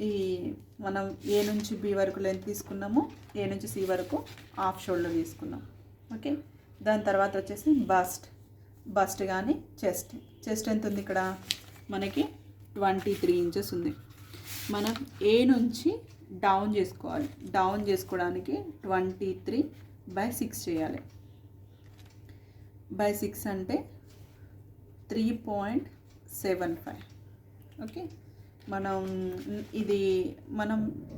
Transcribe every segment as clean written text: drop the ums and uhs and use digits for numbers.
ఈ మనం ఏ నుంచి బి వరకు లెంత్ తీసుకున్నాము, ఏ నుంచి సి వరకు హాఫ్ షోల్డర్ తీసుకున్నాం. ఓకే, దాని తర్వాత వచ్చేసి బస్ట్ కానీ చెస్ట్ ఎంత ఉంది ఇక్కడ మనకి 23 ఇంచెస్ ఉంది. మనం ఏ నుంచి డౌన్ చేసుకోవాలి. డౌన్ చేసుకోవడానికి 23/6 చేయాలి. బై 6 అంటే 3.75. ఓకే, మనం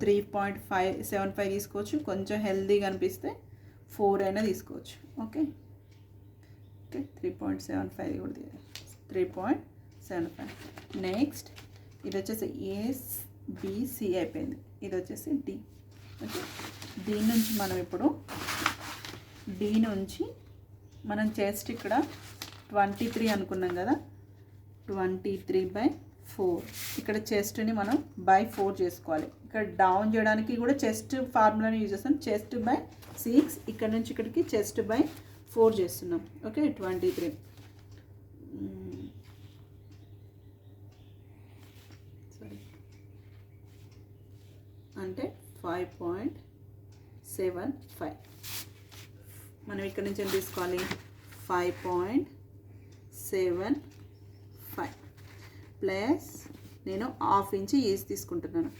3.75 తీసుకోవచ్చు. కొంచెం హెల్దీగా అనిపిస్తే 4 అయినా తీసుకోవచ్చు. ఓకే, 3.75 కూడా 3.75. నెక్స్ట్ ఇది వచ్చేసి ఏబిసి అయిపోయింది. ఇది వచ్చేసి డి. ఓకే, దీని నుంచి మనం ఇప్పుడు డి నుంచి మనం చెస్ట్ ఇక్కడ 23 అనుకున్నాం కదా, 23/4. ఇక్కడ చెస్ట్ని మనం బై 4 చేసుకోవాలి. ఇక్కడ డౌన్ చేయడానికి కూడా చెస్ట్ ఫార్ములాని యూజ్ చేస్తాం. చెస్ట్ బై 6, ఇక్కడ నుంచి ఇక్కడికి చెస్ట్ బై 4 చేస్తున్నాం. ఓకే, 23 అంటే 5.75. మనం ఇక్కడ నుంచి ఏం తీసుకోవాలి, 5.75 ప్లస్ నేను హాఫ్ ఇంచ్ ఈజ్ తీసుకుంటున్నాను.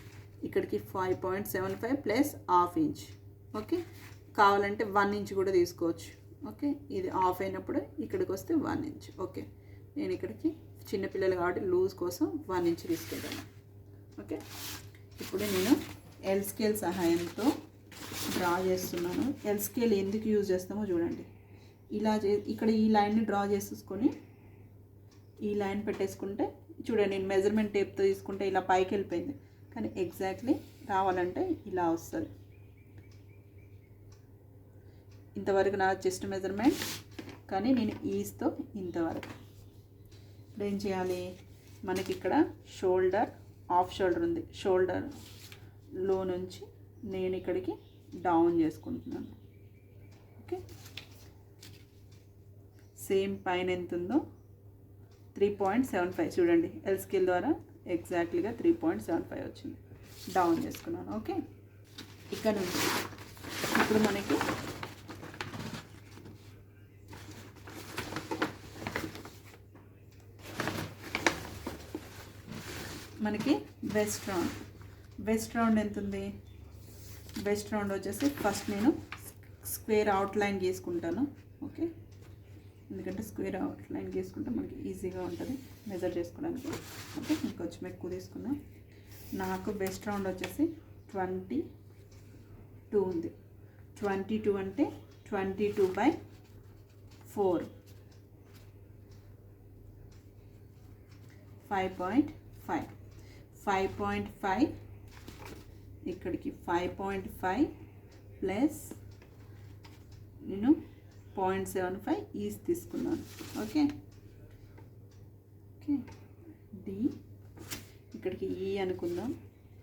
ఇక్కడికి 5.75 ప్లస్ హాఫ్ ఇంచ్. ఓకే, కావాలంటే 1 ఇంచ్ కూడా తీసుకోవచ్చు. ఓకే, ఇది హాఫ్ అయినప్పుడు ఇక్కడికి వస్తే 1 ఇంచ్. ఓకే, నేను ఇక్కడికి చిన్నపిల్లలు కాబట్టి లూజ్ కోసం 1 ఇంచ్ తీసుకెళ్తాను. ఓకే, ఇప్పుడు నేను ఎల్ స్కేల్ సహాయంతో డ్రా చేస్తున్నాను. ఎల్ స్కేల్ ఎందుకు యూజ్ చేస్తామో చూడండి. ఇలా ఇక్కడ ఈ లైన్ని డ్రా చేసుకొని ఈ లైన్ పెట్టేసుకుంటే చూడండి, నేను మెజర్మెంట్ టేప్తో తీసుకుంటే ఇలా పైకి వెళ్ళిపోయింది. కానీ ఎగ్జాక్ట్లీ రావాలంటే ఇలా వస్తుంది. ఇంతవరకు నా చెస్ట్ మెజర్మెంట్, కానీ నేను ఈస్తో ఇంతవరకు. ఇప్పుడు ఏం చేయాలి, మనకి ఇక్కడ షోల్డర్, హాఫ్ షోల్డర్ ఉంది. షోల్డర్లో నుంచి నేను ఇక్కడికి డౌన్ చేసుకుంటున్నాను. ఓకే, సేమ్ పైన ఎంత ఉందో 3.75 చూడండి. ఎల్ స్కేల్ ద్వారా ఎగ్జాక్ట్లీగా 3.75 వచ్చింది. డౌన్ చేసుకున్నాను. ఓకే, ఇక్కడ నుంచి ఇప్పుడు మనకి వెస్ట్ రౌండ్ ఎంత ఉంది. వెస్ట్ రౌండ్ వచ్చేసి ఫస్ట్ నేను స్క్వేర్ అవుట్లైన్ గీసుకుంటాను. ఓకే, ఎందుకంటే స్క్వేర్ అవుట్లైన్ గీసుకుంటే మనకి ఈజీగా ఉంటుంది మెజర్ చేసుకోవడానికి. ఓకే, ఇంకొంచెం ఎక్కువ తీసుకున్నా. నాకు వెస్ట్ రౌండ్ వచ్చేసి 22 ఉంది. 22 అంటే 22/4, 5.5 ఇక్కడికి 5.5 ప్లస్ నేను 0.75 ఈజ్ తీసుకున్నాను. ఓకే, డి ఇక్కడికి ఈ అనుకుందాం,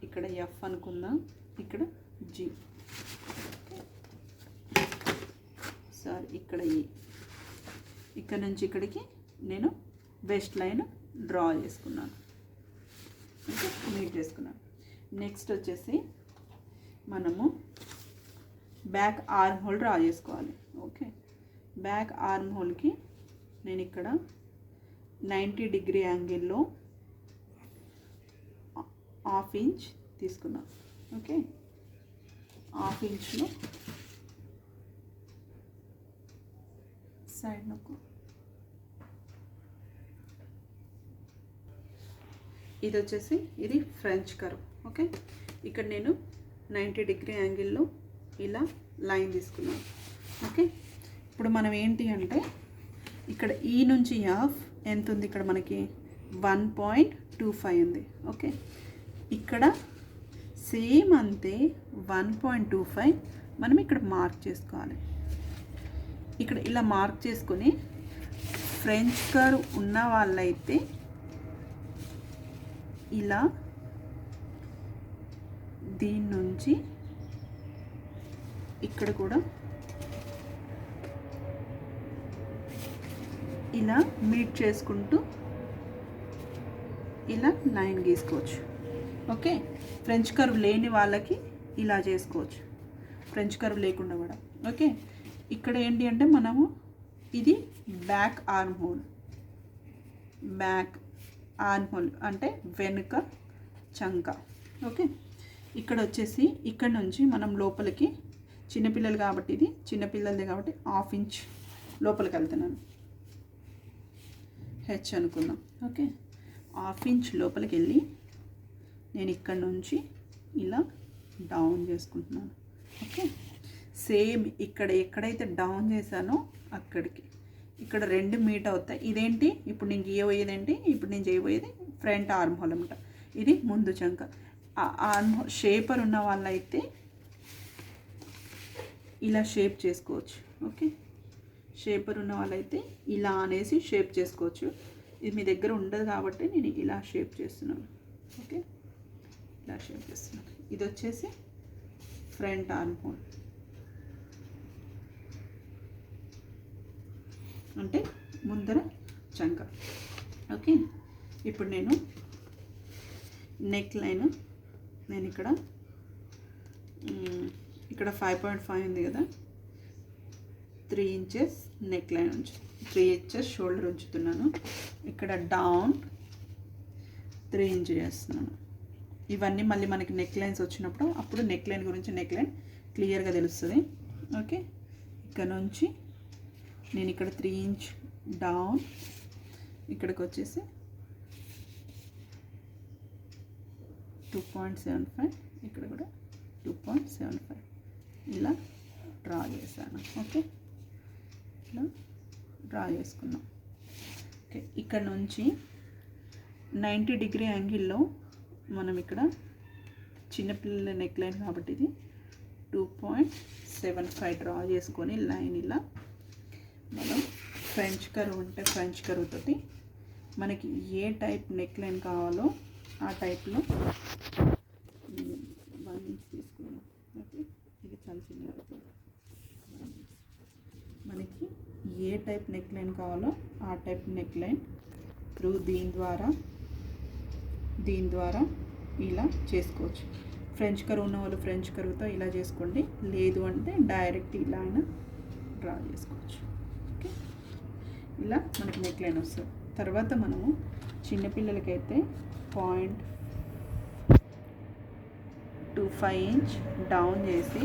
ఇక్కడ ఎఫ్ అనుకుందాం, ఇక్కడ జి, సారీ ఇక్కడ ఈ. ఇక్కడ నుంచి ఇక్కడికి నేను వెస్ట్ లైన్ డ్రా చేసుకున్నాను. ఓకే, మీట్ చేసుకున్నాను. నెక్స్ట్ వచ్చేసి మనము బ్యాక్ ఆర్మ్ హోల్ డ్రా చేసుకోవాలి. ఓకే, బ్యాక్ ఆర్మ్ హోల్కి నేను ఇక్కడ 90 డిగ్రీ యాంగిల్లో హాఫ్ ఇంచ్ తీసుకున్నాను. ఓకే, హాఫ్ ఇంచ్లో సైడ్ నొక్కు. ఇది వచ్చేసి ఇది ఫ్రెంచ్ కర్వ్. ఓకే, ఇక్కడ నేను 90 డిగ్రీ యాంగిల్లో ఇలా లైన్ తీసుకున్నాను. ఓకే, ఇప్పుడు మనం ఏంటి అంటే ఇక్కడ ఈ నుంచి హాఫ్ ఎంత ఉంది, ఇక్కడ మనకి 1.25 ఉంది. ఓకే, ఇక్కడ సేమ్ అంతే 1.25 మనం ఇక్కడ మార్క్ చేసుకోవాలి. ఇక్కడ ఇలా మార్క్ చేసుకొని ఫ్రెంచ్ కర్వ్ ఉన్న వాళ్ళైతే ఇలా దీని నుంచి ఇక్కడ కూడా ఇలా మీట్ చేసుకుంటూ ఇలా లైన్ గీసుకోవచ్చు. ఓకే, ఫ్రెంచ్ కర్వ్ లేని వాళ్ళకి ఇలా చేసుకోవచ్చు, ఫ్రెంచ్ కర్వ్ లేకుండా కూడా. ఓకే, ఇక్కడ ఏంటి అంటే మనము ఇది back arm whole, back arm whole అంటే వెనుక చంక. ఓకే, ఇక్కడ వచ్చేసి ఇక్కడ నుంచి మనం లోపలికి, చిన్నపిల్లలు కాబట్టి ఇది చిన్నపిల్లలది కాబట్టి 1/2 ఇంచ్ లోపలికి వెళ్తున్నాను, హెచ్ అనుకుందాం. ఓకే, 1/2 ఇంచ్ లోపలికి వెళ్ళి నేను ఇక్కడ నుంచి ఇలా డౌన్ చేసుకుంటున్నాను. ఓకే, సేమ్ ఇక్కడ ఎక్కడైతే డౌన్ చేశానో అక్కడికి, ఇక్కడ 2 మీట్ అవుతాయి. ఇదేంటి ఇప్పుడు నేను గీయబోయేది ఏంటి, ఇప్పుడు నేను చేయబోయేది ఫ్రంట్ ఆర్మ్ హోల్ అనమాట. ఇది ముందు చంక. ఆర్మ్ హోల్ షేపర్ ఉన్న వాళ్ళైతే ఇలా షేప్ చేసుకోవచ్చు. ఓకే, షేపర్ ఉన్న వాళ్ళైతే ఇలా అనేసి షేప్ చేసుకోవచ్చు. ఇది మీ దగ్గర ఉండదు కాబట్టి నేను ఇలా షేప్ చేస్తున్నాను. ఓకే, ఇలా షేప్ చేస్తున్నాను. ఇది వచ్చేసి ఫ్రంట్ ఆర్మ్ హోల్ అంటే ముందర చంక. ఓకే, ఇప్పుడు నేను నెక్ లైన్, నేను ఇక్కడ 5.5 ఉంది కదా, 3 inches neck line 3 inches shoulder ఉంచుతున్నాను. ఇక్కడ డౌన్ 3 ఇంచ్ చేస్తున్నాను. ఇవన్నీ మళ్ళీ మనకి నెక్ లైన్స్ వచ్చినప్పుడు అప్పుడు నెక్ లైన్ గురించి నెక్ లైన్ క్లియర్గా తెలుస్తుంది. ఓకే, ఇక్కడ నుంచి నేను ఇక్కడ 3 ఇంచ్ డౌన్, ఇక్కడికి వచ్చేసి 2.75, ఇక్కడ కూడా 2.75 ఇలా డ్రా చేశాను. ఓకే, ఇలా డ్రా చేసుకున్నాం. ఓకే, ఇక్కడ నుంచి 90 డిగ్రీ యాంగిల్లో మనం ఇక్కడ చిన్నపిల్లల నెక్ లైన్ కాబట్టి ఇది 2.75 డ్రా చేసుకొని లైన్ ఇలా మనం ఫ్రెంచ్ కర్వ్ ఉంటే ఫ్రెంచ్ కర్వ్ తోటి మనకి ఏ టైప్ నెక్ లైన్ కావాలో ఆ టైప్లో 1 ఇంచ్ తీసుకున్నాం. ఓకే, ఇది చాలా చిన్నగా, మనకి ఏ టైప్ నెక్ లైన్ కావాలో ఆ టైప్ నెక్ లైన్ త్రూ దీని ద్వారా ఇలా చేసుకోవచ్చు. ఫ్రెంచ్ కర్వ్ ఉన్న వాళ్ళు ఫ్రెంచ్ కర్వ్తో ఇలా చేసుకోండి, లేదు అంటే డైరెక్ట్ ఇలా అయినా డ్రా చేసుకోవచ్చు. ఓకే, ఇలా మనకి నెక్ లైన్ వస్తుంది. తర్వాత మనము చిన్నపిల్లలకైతే 0.25 ఇంచ్ డౌన్ చేసి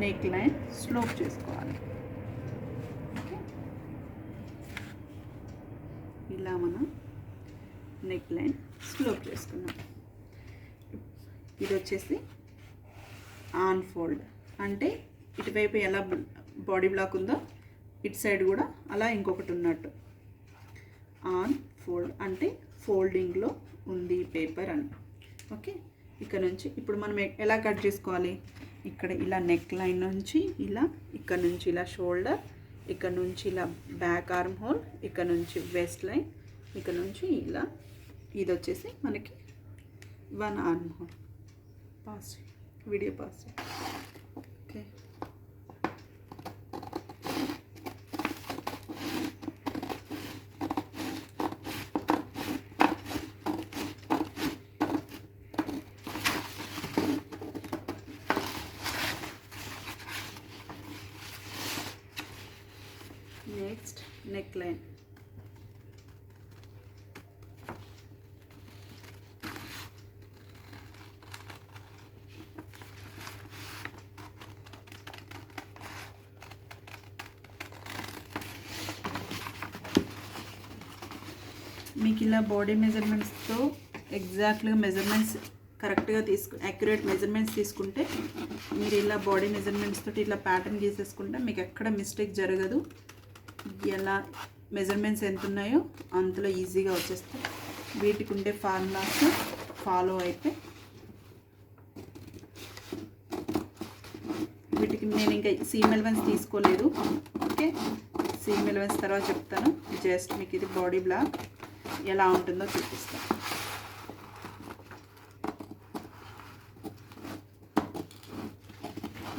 నెక్ లైన్ స్లోప్ చేసుకోవాలి. ఓకే, ఇలా మనం నెక్ లైన్ స్లోప్ చేసుకున్నాం. ఇది వచ్చేసి ఆన్ ఫోల్డ్ అంటే ఇటువైపు ఎలా బాడీ బ్లాక్ ఉందో ఇటు సైడ్ కూడా అలా ఇంకొకటి ఉన్నట్టు. ఆన్ ఫోల్డ్ అంటే ఫోల్డింగ్లో ఉంది పేపర్ అని. ఓకే, ఇక్కడ నుంచి ఇప్పుడు మనం ఎలా కట్ చేసుకోవాలి, ఇక్కడ ఇలా నెక్ లైన్ నుంచి ఇలా, ఇక్కడ నుంచి ఇలా షోల్డర్, ఇక్కడ నుంచి ఇలా బ్యాక్ ఆర్మ్ హోల్, ఇక్కడ నుంచి వెస్ట్ లైన్, ఇక్కడ నుంచి ఇలా, ఇది వచ్చేసి మనకి 1 arm whole. Pass video pass. Okay, next neck line. మీకు ఇలా బాడీ మెజర్మెంట్స్తో ఎగ్జాక్ట్గా మెజర్మెంట్స్ కరెక్ట్గా యాక్యురేట్ మెజర్మెంట్స్ తీసుకుంటే మీరు ఇలా బాడీ మెజర్మెంట్స్ తోటి ఇలా ప్యాటర్న్ గీసేసుకుంటే మీకు ఎక్కడ మిస్టేక్ జరగదు. ఎలా మెజర్మెంట్స్ ఎంత ఉన్నాయో అంతలో ఈజీగా వచ్చేస్తాయి. వీటికి ఉండే ఫార్ములాస్ ఫాలో అయితే వీటికి నేను ఇంకా సీమ్ ఎలవెన్స్ తీసుకోలేదు. ఓకే, సీమ్ ఎలవెన్స్ తర్వాత చెప్తాను. జస్ట్ మీకు ఇది బాడీ బ్లాక్ ఎలా ఉంటుందో చూపిస్తాను.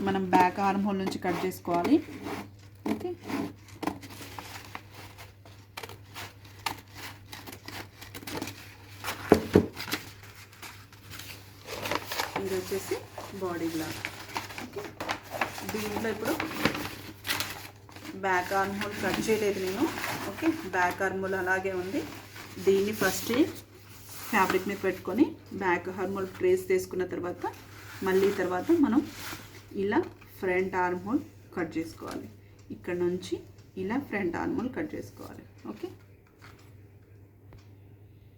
మనం బ్యాక్ ఆర్మ్ హోల్ నుంచి కట్ చేసుకోవాలి. ఓకే, ఇది వచ్చేసి బాడీ బ్లాక్. ఓకే, దీంట్లో ఇప్పుడు బ్యాక్ ఆర్మ్ హోల్ కట్ చేయలేదు నేను. ఓకే, బ్యాక్ ఆర్మ్ హోల్ అలాగే ఉంది. దీన్ని ఫస్ట్ ఫ్యాబ్రిక్ మీద పెట్టుకొని బ్యాక్ ఆర్మ్ హోల్ ట్రేస్ తీసుకున్న తర్వాత మళ్ళీ తర్వాత మనం ఇలా ఫ్రంట్ ఆర్మ్ హోల్ కట్ చేసుకోవాలి. ఇక్కడ నుంచి ఇలా ఫ్రంట్ ఆర్మ్ హోల్ కట్ చేసుకోవాలి. ఓకే.